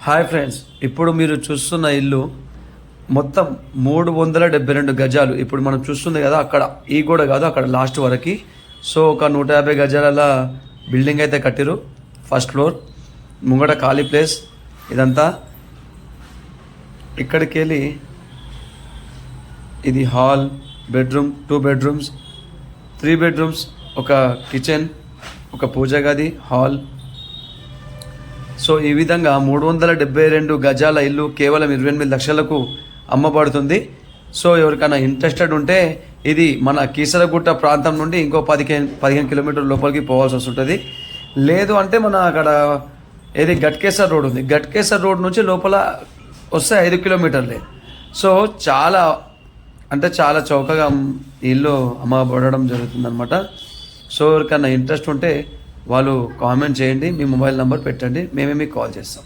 Hi friends, ఇప్పుడు మీరు చూస్తున్న ఇల్లు మొత్తం 372 గజాలు. ఇప్పుడు మనం చూస్తుంది కదా, అక్కడ ఈ గోడ కాదు, అక్కడ లాస్ట్ వరకు. సో ఒక 150 గజాల బిల్డింగ్ అయితే కట్టిరు. ఫస్ట్ ఫ్లోర్ ముంగట ఖాళీ ప్లేస్ ఇదంతా. ఇక్కడికి వెళ్ళి ఇది హాల్, బెడ్రూమ్, 2 బెడ్రూమ్స్, 3 బెడ్రూమ్స్, ఒక కిచెన్, ఒక పూజ గది, హాల్. సో ఈ విధంగా 372 గజాల ఇల్లు కేవలం 28 లక్షలకు అమ్మబడుతుంది. సో ఎవరికైనా ఇంట్రెస్టెడ్ ఉంటే ఇది మన కీసరగుట్ట ప్రాంతం నుండి ఇంకో 15 కిలోమీటర్ల లోపలికి పోవాల్సి వస్తుంటుంది. లేదు అంటే మన అక్కడ ఏది గట్కేసర్ రోడ్ ఉంది, గట్కేసర్ రోడ్ నుంచి లోపల వస్తే 5 కిలోమీటర్లే. సో చాలా చాలా చౌకగా ఇల్లు అమ్మబడడం జరుగుతుందన్నమాట. సో ఎవరికైనా ఇంట్రెస్ట్ ఉంటే వాళ్ళు కామెంట్ చేయండి, మీ మొబైల్ నెంబర్ పెట్టండి, మేమే మీకు కాల్ చేస్తాం.